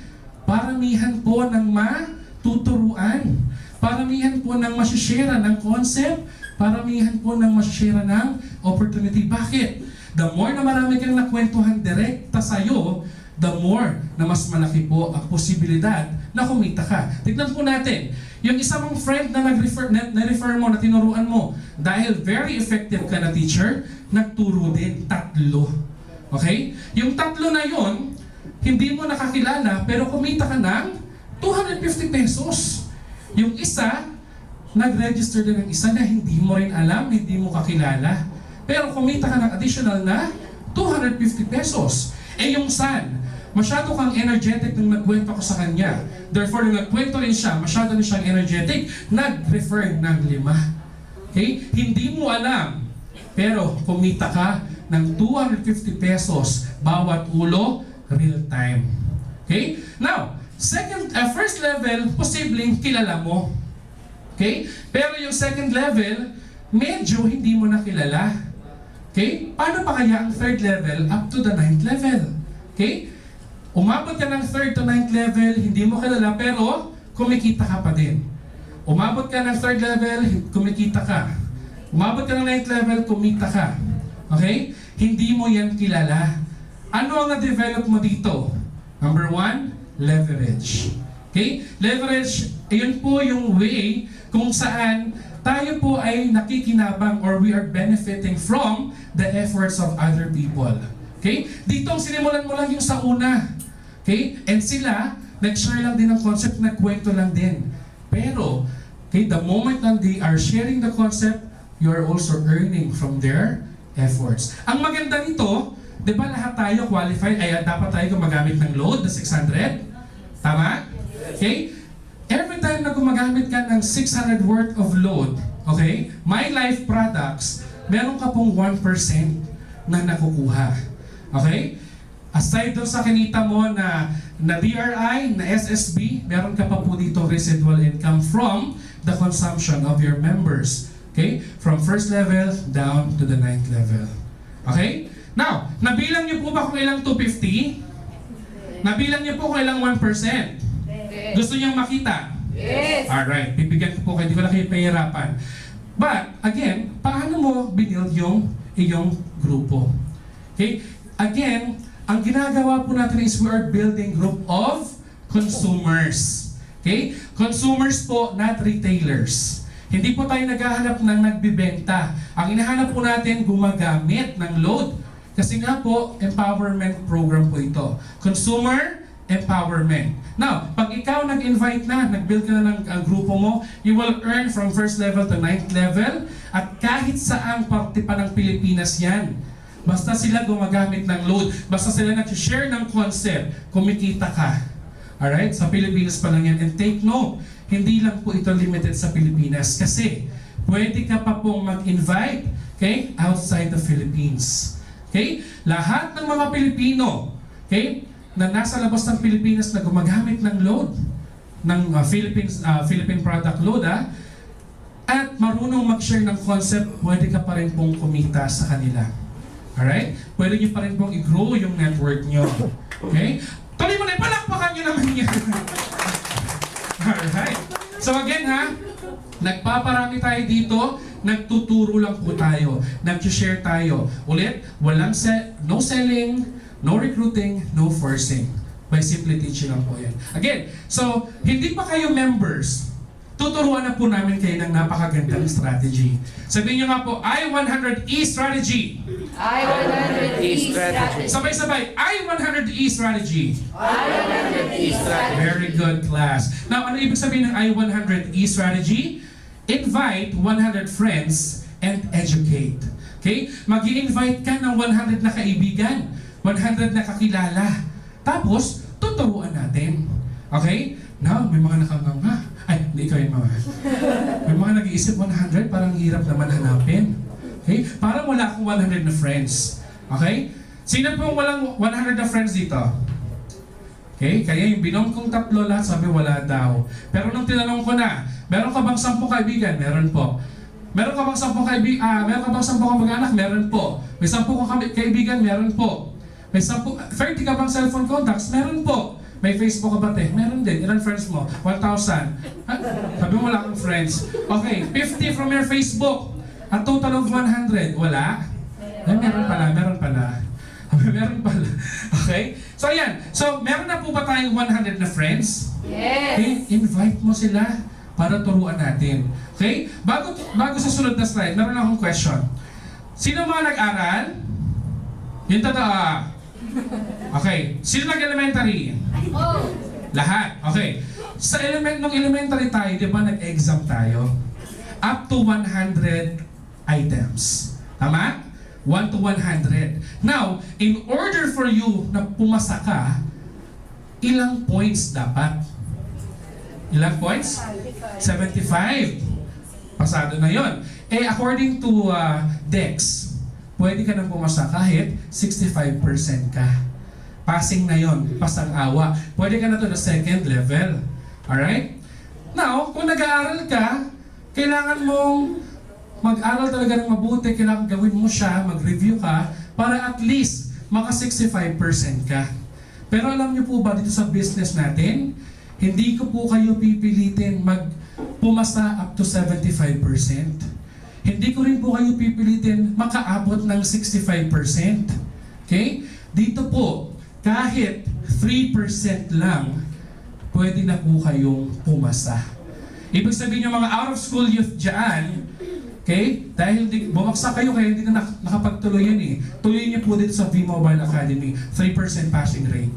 Paramihan po ng matuturuan. Paramihan po ng masishare ng concept, paramihan po ng masishare ng opportunity. Bakit? The more na marami kang nakwentuhan direkta sa'yo, the more na mas malaki po ang posibilidad na kumita ka. Tignan po natin, yung isa mong friend na na-refer mo, na tinuruan mo, dahil very effective ka na teacher, nagturo din 3. Okay? Yung 3 na yon, hindi mo nakakilala, pero kumita ka ng 250 pesos. Yung isa, nag-register din ng isa na hindi mo rin alam, hindi mo kakilala. Pero kumita ka ng additional na 250 pesos. Eh yung Sun, masyado kang energetic nung nagkwento ko sa kanya. Therefore, nung nagkwento rin siya, masyado rin siyang energetic, nag-refer ng 5. Okay? Hindi mo alam, pero kumita ka ng 250 pesos bawat ulo, real time. Okay? Now, first level, posibleng kilala mo. Okay? Pero yung 2nd level, medyo hindi mo na kilala. Okay? Paano pa kaya ang 3rd level up to the 9th level? Okay? Umabot ka ng 3rd to 9th level, hindi mo kilala, pero kumikita ka pa din. Umabot ka ng 3rd level, kumikita ka. Umabot ka ng 9th level, kumita ka. Okay? Hindi mo yan kilala. Ano ang na-develop mo dito? Number 1, leverage. Okay? Leverage, ayun po yung way kung saan tayo po ay nakikinabang or we are benefiting from the efforts of other people. Okay? Dito, sinimulan mo lang yung sa una. Okay? And sila, nag-share lang din ng concept, nagkwento lang din. Pero, okay, the moment that they are sharing the concept, you are also earning from their efforts. Ang maganda nito, di ba lahat tayo qualified, ay dapat tayo gumagamit ng load na 600? Tama? Okay? Every time na gumagamit ka ng 600 worth of load, okay, My Life products, meron ka pong 1% na nakukuha. Okay? Aside doon sa kinita mo na DRI, na SSB, meron ka pa po dito residual income from the consumption of your members. Okay? From 1st level down to the 9th level. Okay? Now, nabilang niyo po ba kung ilang 250? Nabilang niyo po kung ilang 1%? Gusto niyang makita? Yes. Alright, bibigyan ko po kayo, di ko na kayo pahirapan. But, again, paano mo binuild yung iyong grupo? Okay? Again, ang ginagawa po natin is we are building group of consumers. Okay? Consumers po, not retailers. Hindi po tayo naghahanap ng nagbibenta. Ang hinahanap po natin, gumagamit ng load. Kasi nga po, empowerment program po ito. Consumer empowerment. Now, pag ikaw nag-invite na, nag-build ka na ng grupo mo, you will earn from first level to 9th level at kahit saang parte pa ng Pilipinas yan. Basta sila gumagamit ng load, basta sila nag-share ng concept, kumikita ka. Alright? Sa Pilipinas pa lang yan. And take note, hindi lang po ito limited sa Pilipinas kasi pwede ka pa pong mag-invite, okay, outside the Philippines. Okay? Lahat ng mga Pilipino, okay, na nasa labas ng Pilipinas na gumagamit ng load, ng Philippine product load, at marunong mag-share ng concept, pwede ka pa rin pong kumita sa kanila. Alright? Pwede nyo pa rin pong i-grow yung network nyo. Okay? Tuloy mo na, palakpakan nyo naman yan. Alright. So again nagpaparami tayo dito, nagtuturo lang po tayo, nag-share tayo. Ulit, no selling, no recruiting, no forcing. By simply teaching lang po yan. Again, so hindi pa kayo members, tuturuan na po namin kayo ng napakagandang strategy. Sabihin nyo nga po, I-100E strategy. I-100E strategy. Sabay-sabay, I-100E strategy. I-100E strategy. Very good, class. Now, ano ibig sabihin ng I-100E strategy? Invite 100 friends and educate. Okay? Mag-i-invite ka ng 100 na kaibigan, 100 na kakilala. Tapos, tuturuan natin. Okay? Now, may mga nakanganga. Ay, hindi ikaw yung mga. May mga nag-iisip 100, parang hirap naman hanapin. Okay? Parang wala akong 100 na friends. Okay? Sino pong walang 100 na friends dito? Okay? Kaya yung binom kong tatlo lahat, sabi wala daw. Pero nung tinanong ko na, meron ka bang 10 kaibigan? Meron po. Meron ka bang 10 kaibigan? Meron ka bang 10 kamag-anak? Meron po. May 10 kaibigan? Meron po. May 30 ka bang cellphone contacts? Meron po. May Facebook ka ba, te? Meron din. Ilan friends mo? 1,000. Sabi mo wala kang friends. Okay, 50 from your Facebook. A total of 100. Wala? Ay, meron pala. Meron pala. Okay? So, ayan. So, meron na po ba tayong 100 na friends? Yes. Okay? Invite mo sila para turuan natin. Okay? Bago sa sunod na slide, meron akong question. Sino mga nag-aral? Yung totoo. Okay. Sino nag-elementary? Lahat. Okay. Sa elementary tayo, di ba nag-exam tayo? Up to 100 items. Tama? 1 to 100. Now, in order for you na pumasa ka, ilang points dapat? Ilang points? 75. Pasado na yon. Eh, according to DEX, pwede ka nang pumasa kahit 65% ka. Passing na yon, pasang-awa. Pwede ka na to na second level. Alright? Now, kung nag-aaral ka, kailangan mong mag-aral talaga ng mabuti, kailangan gawin mo siya, mag-review ka, para at least maka 65% ka. Pero alam niyo po ba dito sa business natin, hindi ko po kayo pipilitin pumasa up to 75%. Hindi ko rin po kayo pipilitin makaabot ng 65%. Okay? Dito po, kahit 3% lang, pwede na po kayong pumasa. Ibig sabihin yung mga out-of-school youth dyan, okay? Dahil bumagsak kayo kaya hindi na nakapagtuloy yan eh. Tuloy niyo po dito sa V-Mobile Academy, 3% passing rate.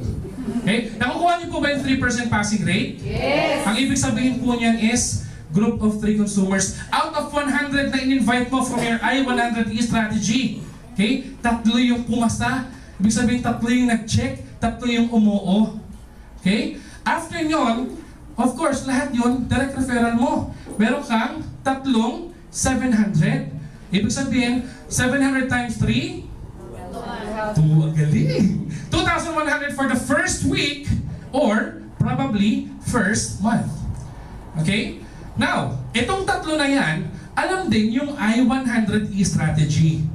Okay? Nakukuha niyo po ba yung 3% passing rate? Yes! Ang ibig sabihin po niyan is, group of 3 consumers, out of 100 na in-invite mo from your I-100E strategy. Okay? 3 yung pumasa. Ibig sabihin 3 yung nag-check, 3 yung umuo. Okay? After nyon, of course, lahat yun, direct referral mo. Meron kang 3 700. Ibig sabihin, 700 times 3? 2. Ang galing. 2,100 for the first week or probably first month. Okay? Now, itong 3 na yan, alam din yung I-100E strategy.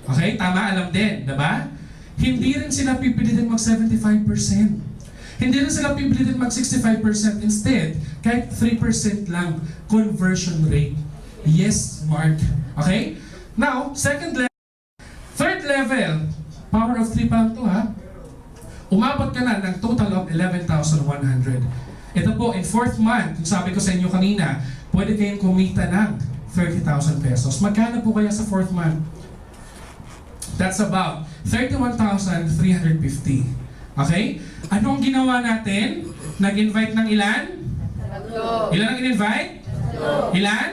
Okay? Tama, alam din. Diba? Hindi rin sila pipilitin mag 75%. Hindi rin sila pipilitin mag 65%. Instead, kahit 3% lang conversion rate. Yes, Mark. Okay? Now, third level, power of 3 pa lang to ha. Umabot ka na ng total of 11,100. ito po, in 4th month, yung sabi ko sa inyo kanina, pwede kayong kumita ng 30,000 pesos. Magkano po kaya sa 4th month? That's about 31,350. Okay? Anong ginawa natin? Nag-invite ng ilan? Ilan ang in-invite? Ilan?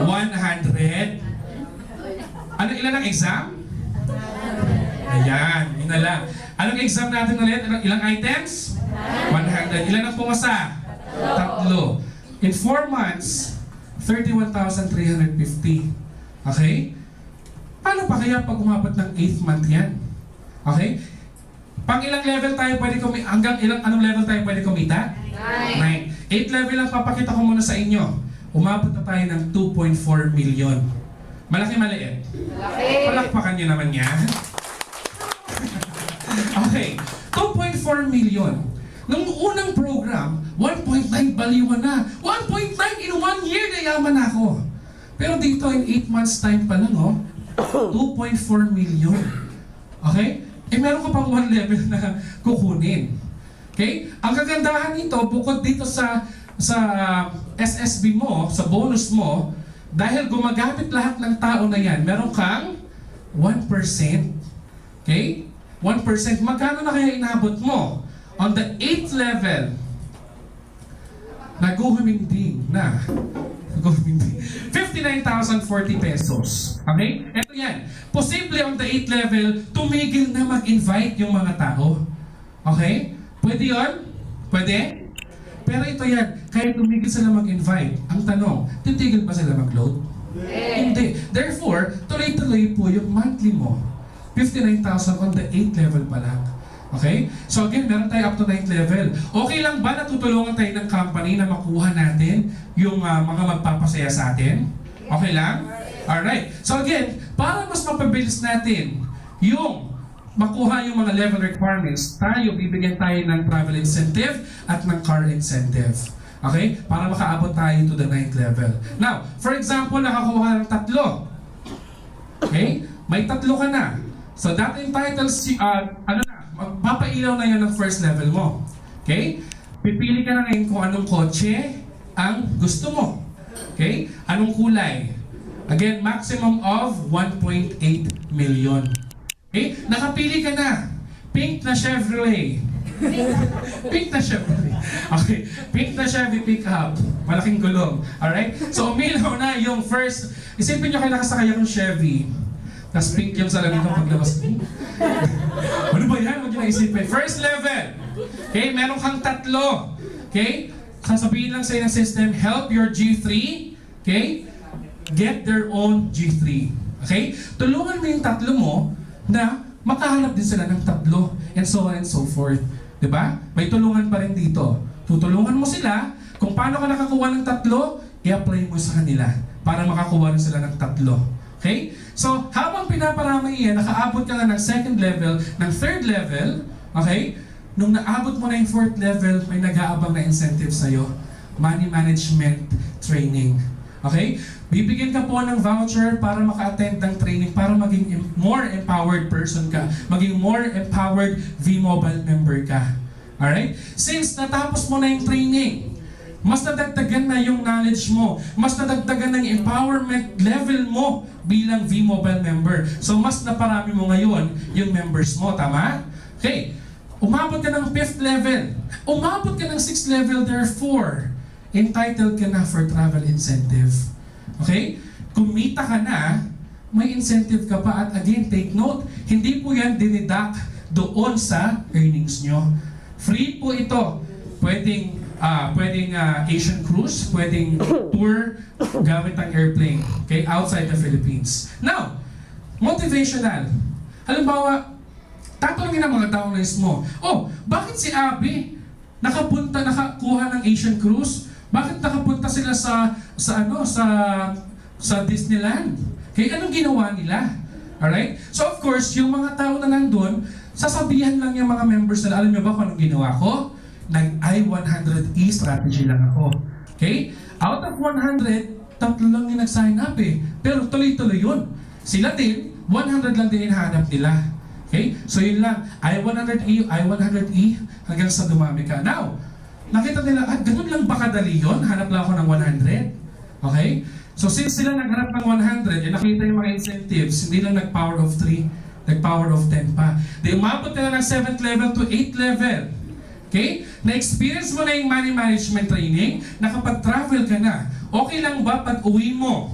100. Ano ilan ang exam? Ayan, yun na lang. Anong exam natin ulit? Ilang items? 100. Ilan ang pumasa? 3. In 4 months, 31,350. Okay? Paano pa kaya pag umabot ng 8th month yan? Okay? Pang ilang level tayo pwede kumita? Hanggang anong level tayo pwede kumita? 9. 8th level lang papakita ko muna sa inyo. Umabot na tayo ng 2.4 million. Malaki maliit? Malaki. Palakpakan nyo naman yan. Okay, 2.4 million. Nung unang program, 1.9 baliwan na. 1.9 in 1 year na yaman ako. Pero dito in 8 months time pa lang, 2.4 million. Okay? Eh meron ka pang 1 level na kukunin. Okay? Ang kagandahan nito, bukod dito sa SSB mo, sa bonus mo, dahil gumagamit lahat ng tao na yan, meron kang 1%. Okay? 1%. Magkano na kaya inabot mo? On the 8th level, naguhuminding na 59,040 pesos. Okay? Ito yan. Posible on the 8th level, tumigil na mag-invite yung mga tao. Okay? Pwede yun? Pwede? Pero ito yan, kahit tumigil sila mag-invite, ang tanong, titigil pa sila mag-load? Hindi. Therefore, tuloy-tuloy po yung monthly mo. 59,000 on the 8th level pa lang. Okay? So again, meron tayo up to 9th level. Okay lang ba na tutulungan tayo ng company na makuha natin yung mga magpapasaya sa atin? Okay lang? Alright. So again, para mas mapabilis natin yung makuha yung mga level requirements, bibigyan tayo ng travel incentive at ng car incentive. Okay? Para makaabot tayo to the 9th level. Now, for example, nakakuha ng 3. Okay? May 3 ka na. So that entitles, magpapailaw na yan ng first level mo. Okay? Pipili ka na ngayon kung anong kotse ang gusto mo. Okay? Anong kulay? Again, maximum of 1.8 million. Okay? Nakapili ka na. Pink na Chevrolet. Pink na Chevrolet. Okay. Pink na Chevy pickup. Malaking gulong. Alright? So, umilaw na yung first. Isipin nyo kayo nakasakay akong Chevy. Tapos pink yung salamin ko paglabas. Ano ba yan? Huwag nyo naisipin. First level. Okay? Meron kang 3. Okay? Sasabihin lang sa'yo ng system, help your G3. Okay? Get their own G3. Okay? Tulungan mo yung 3 mo na makahanap din sila ng 3. And so on and so forth. Diba? May tulungan pa rin dito. Tutulungan mo sila kung paano ka nakakuha ng 3, i-apply mo sa kanila para makakuha rin sila ng 3. Okay? So, habang pinaparami yan, nakaabot ka na ng 2nd level, ng 3rd level, okay? Nung naabot mo na yung 4th level, may nag-aabang na incentive sa'yo. Money management training. Okay? Bibigyan ka po ng voucher para maka-attend ng training, para maging more empowered person ka, maging more empowered V-Mobile member ka. Alright? Since natapos mo na yung training, mas nadagdagan na yung knowledge mo, mas nadagdagan na yung empowerment level mo bilang V-Mobile member. So mas naparami mo ngayon yung members mo, tama? Okay, umabot ka ng 5th level, umabot ka ng 6th level, therefore, entitled ka na for travel incentive. Okay? Kumita ka na, may incentive ka pa, at again, take note, hindi po yan dinidak doon sa earnings nyo. Free po ito. Pwedeng Asian cruise, pwedeng tour gamit ang airplane, okay, outside the Philippines. Now, motivational. Halimbawa, tatanungin ng mga downlines mo, bakit si Abby nakakuha ng Asian cruise? Bakit nakapunta sila sa Disneyland? Okay, anong ginawa nila? Alright? So of course, yung mga tao na nandun, sasabihan lang yung mga members nila, alam nyo ba kung anong ginawa ko? Nag-I-100E strategy lang ako. Okay? Out of 100, 3 lang yung nag-sign up eh. Pero tuloy-tuloy yun. Sila din, 100 lang din hinahanap nila. Okay? So yun lang. I-100E hanggang sa dumami ka. Now, nakita nila, ganun lang ba kadali yun? Hanap lang ako ng 100. Okay? So since sila naghanap ng 100, nakita yung mga incentives, hindi lang nag-power of 3, nag-power of 10 pa. Di umabot nila ng 7th level to 8th level. Okay? Na-experience mo na yung money management training, nakapag-travel ka na. Okay lang ba pag uwi mo,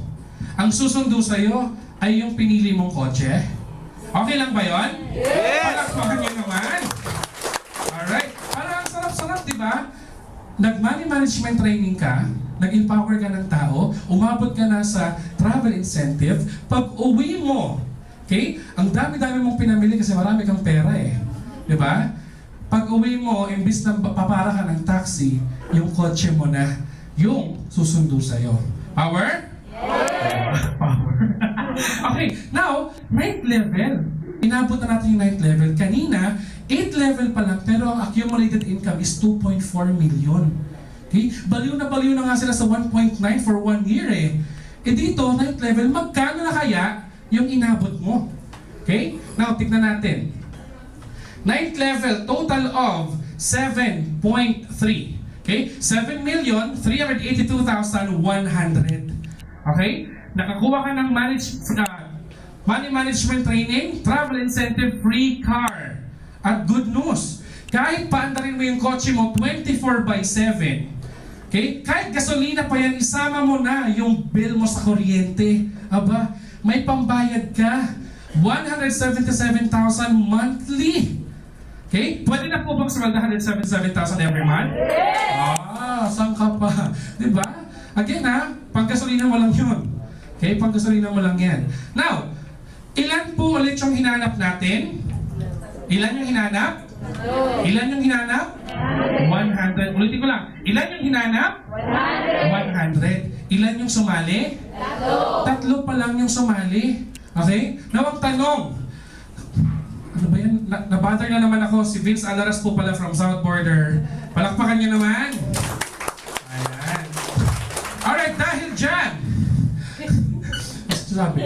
ang susundo sa'yo ay yung pinili mong kotse? Okay lang ba yon? Yes! Palakpakan nyo naman. Alright. Parang ang sarap-sarap, di ba? Nag-money management training ka, nag-empower ka ng tao, umabot ka na sa travel incentive, pag uwi mo, okay? Ang dami-dami mong pinamili kasi marami kang pera eh. Di ba? Pag uwi mo, imbis na papara ka ng taxi, yung kotse mo na yung susundo sa'yo. Power? Yes! Power. Okay, now, 9th level. Inabot na natin yung 9th level. Kanina, 8th level pa lang, pero ang accumulated income is 2.4 million. Okay? Baliw na nga sila sa 1.9 for 1 year eh. E dito, 9th level, magkano na kaya yung inabot mo? Okay? Now, tignan natin. 9th level, total of 7.3. Okay? 7,382,100. Okay? Nakakuha ka ng money management training, travel incentive, free car. At good news, kahit paandarin mo yung kotse mo 24/7, okay? Kahit gasolina pa yan, isama mo na yung bill mo sa kuryente. Aba, may pambayad ka. 177,000 monthly. Okay? Pwede na po bang sumanda 177,000 every month? Saan ka pa? Diba? Again pang-gasolina mo lang yun. Okay? Pang-gasolina mo lang yan. Now, ilan po ulit yung hinanap natin? Ilan yung hinanap? Ilan yung hinanap? 100. Ulitin ko lang. Ilan yung hinanap? 100. Ilan yung sumali? Tatlo pa lang yung sumali. Okay? Now, ang tanong, ano ba yan? Nabother na naman ako. Si Vince Alaras po pala from South Border. Palakpakan niyo naman. Ayan. Alright, dahil dyan. Sabi.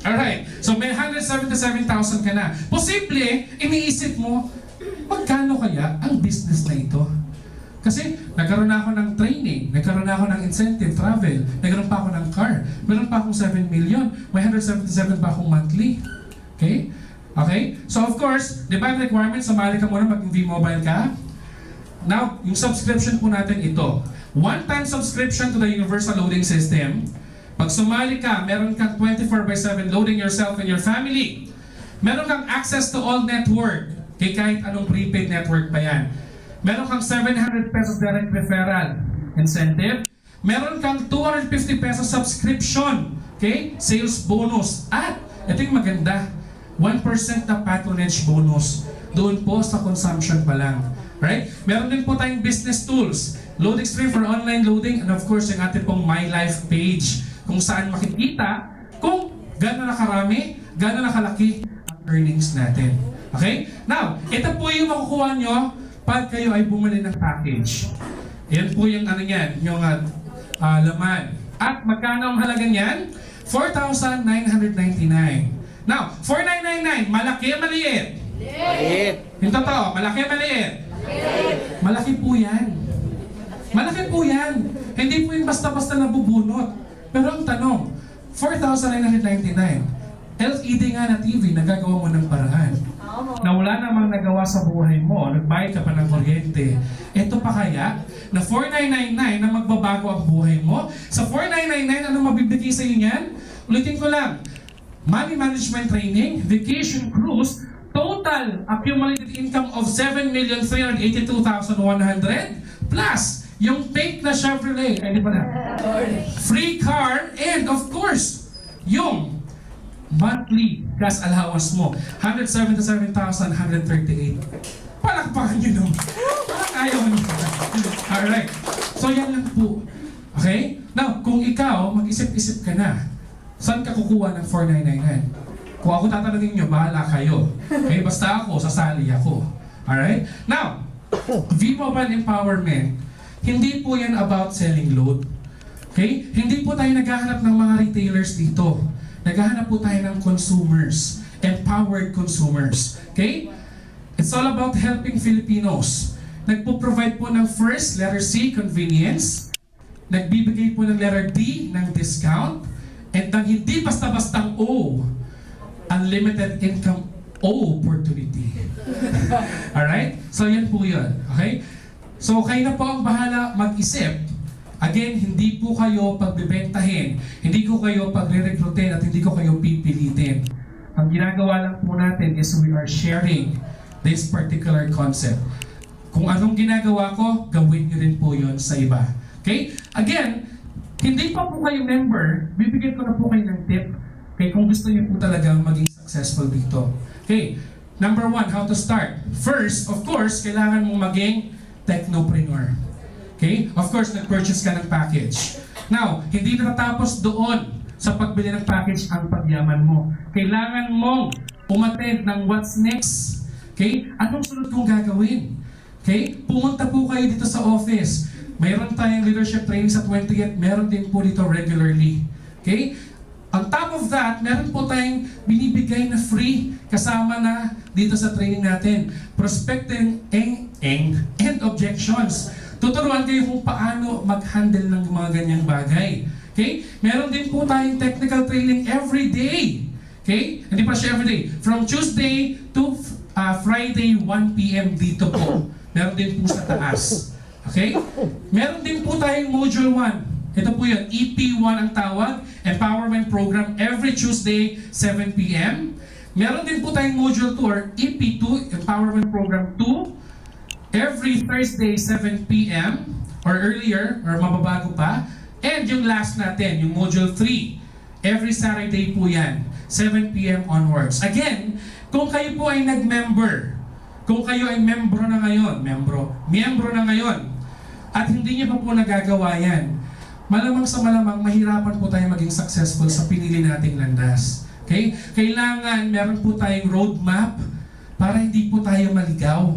Alright, so may 177,000 ka na. Posible, iniisip mo, magkano kaya ang business na ito? Kasi nagkaroon na ako ng training, nagkaroon na ako ng incentive, travel, nagkaroon pa ako ng car, meron pa akong 7 million, may 177 pa akong monthly. Okay? Okay? So of course, di ba ang requirement, sumali ka muna, mag-V mobile ka? Now, yung subscription po natin ito. One-time subscription to the Universal Loading System. Pag sumali ka, meron kang 24/7 loading yourself and your family. Meron kang access to all network. Okay, kahit anong prepaid network pa yan. Meron kang 700 pesos direct referral incentive. Meron kang 250 pesos subscription. Okay, sales bonus. At, ito yung maganda, 1% na patronage bonus. Doon po sa consumption pa lang. Right? Meron din po tayong business tools. Loading stream for online loading, and of course, yung ating pong My Life page, kung saan makikita kung gano'n na karami, gano'n na kalaki ang earnings natin. Okay? Now, ito po yung makukuha nyo pag kayo ay bumili ng package. Yan po yung ano yan, yung laman. At magkano ang halaga niyan? 4,999. Now, 4,999, malaki o maliit? Maliit. Yung totoo, malaki o maliit? Malaki po yan. Malaki po yan. Hindi po yung basta-basta nabubunot. Pero ang tanong, 4,999, LED nga na TV, nagagawa mo ng paraan. Na wala namang nagawa sa buhay mo, nagbayad ka pa ng kuryente. Ito pa kaya, na 4,999 na magbabago ang buhay mo? Sa 4,999, ano mabibigay sa iyo niyan? Ulitin ko lang, money management training, vacation cruise, total accumulated income of 7,382,100 plus yung fake na Chevrolet, ay di pa na, free car, and of course, yung monthly gas allowance mo, 177,138. Palakpakan nyo naman. Parang ayaw nyo. Alright. So yan lang po. Okay? Now, kung ikaw, mag-isip-isip ka na, saan ka kukuha ng 4,999? Kung ako tatanungin nyo, bahala kayo. Okay? Basta ako, sasali ako. Alright? Now, V-Mobile Empowerment, hindi po yan about selling load. Okay? Hindi po tayo naghahanap ng mga retailers dito. Naghahanap po tayo ng consumers. Empowered consumers. Okay? It's all about helping Filipinos. nagpo-provide po ng first, letter C, convenience. Nagbibigay po ng letter D ng discount. And ang hindi basta-bastang O, unlimited income O opportunity. Alright? So yan po yun. Okay? So kayo na po ang bahala mag-isip. Again, hindi po kayo pagbibentahin, hindi ko kayo pagre-recruitin at hindi ko kayo pipilitin. Ang ginagawa lang po natin is we are sharing this particular concept. Kung anong ginagawa ko, gawin nyo rin po yun sa iba. Okay? Again, hindi pa po kayo member, bibigyan ko na po kayo ng tip. Okay, kung gusto niyo po talagang maging successful dito. Okay, number 1, how to start. First, of course, kailangan mong maging technopreneur. Okay, of course, nag-purchase ka ng package. Now, hindi natatapos doon sa pagbili ng package ang pagyaman mo. Kailangan mong umattend ng what's next. Okay, anong sunod kong gagawin? Okay, pumunta po kayo dito sa office. Mayroon tayong leadership training sa 20th, meron din po dito regularly. Okay? On top of that, meron po tayong binibigay na free kasama na dito sa training natin. Prospecting and objections. Tuturuan kayo kung paano mag-handle ng mga ganyang bagay. Okay? Meron din po tayong technical training every day. Okay? Hindi pa siya every day. From Tuesday to Friday, 1 p.m. dito po. Meron din po sa taas. Okay? Meron din po tayong Module 1. Ito po yun, EP1 ang tawag, Empowerment Program, every Tuesday, 7 p.m. Meron din po tayong Module 2 or EP2, Empowerment Program 2, every Thursday, 7 p.m. or earlier, or mababago pa. And yung last natin, yung Module 3, every Saturday po yan, 7 p.m. onwards. Again, kung kayo po ay nag-member, kung kayo ay membro na ngayon, miyembro na ngayon, at hindi niyo pa po nagagawa yan, malamang sa malamang, mahirapan po tayo maging successful sa pinili nating landas. Okay? Kailangan meron po tayong roadmap para hindi po tayo maligaw.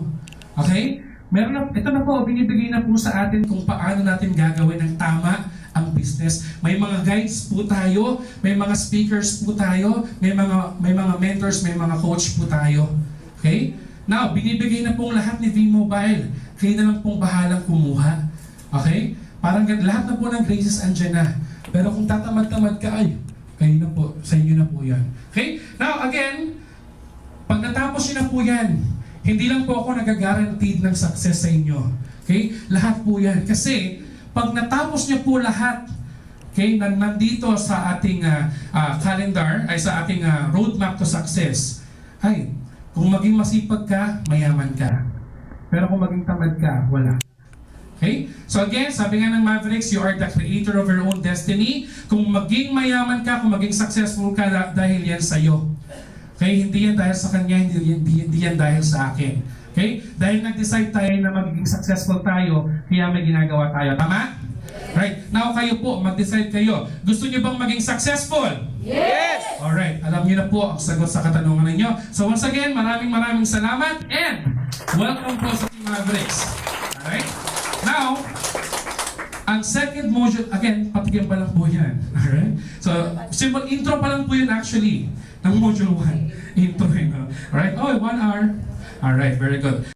Okay? Ito na po, binibigay na po sa atin kung paano natin gagawin ng tama ang business. May mga guides po tayo, may mga speakers po tayo, may mga mentors, may mga coach po tayo. Okay? Now, binibigay na pong lahat ni V-Mobile. Kayo na lang pong bahalang kumuha. Okay? Parang lahat na po ng graces andyan na. Pero kung tatamad-tamad ka, ay, kayo na po, sa inyo na po yan. Okay? Now, again, pag natapos nyo na po yan, hindi lang po ako nag-guaranteed ng success sa inyo. Okay? Lahat po yan. Kasi, pag natapos nyo po lahat, okay, nandito sa ating calendar, ay sa ating roadmap to success, ay, kung maging masipag ka, mayaman ka. Pero kung maging tamad ka, wala. Okay? So again, sabi nga ng Mavericks, you are the creator of your own destiny. Kung maging mayaman ka, kung maging successful ka, dahil yan sa'yo. Okay? Hindi yan dahil sa kanya, hindi yan dahil sa akin. Okay? Dahil nag-decide tayo na magiging successful tayo, kaya may ginagawa tayo. Tama? Right? Now kayo po, mag-decide kayo. Gusto niyo bang maging successful? Yes! Alright, alam niyo na po ang sagot sa katanungan ninyo. So once again, maraming salamat and welcome po sa Team Mavericks. Alright? Now, ang second module, again, patigyan pa lang po yan. Alright? So, simple intro pa lang po yun actually, ng module 1. Intro yun. Alright? Oh, 1 hour. Alright, very good.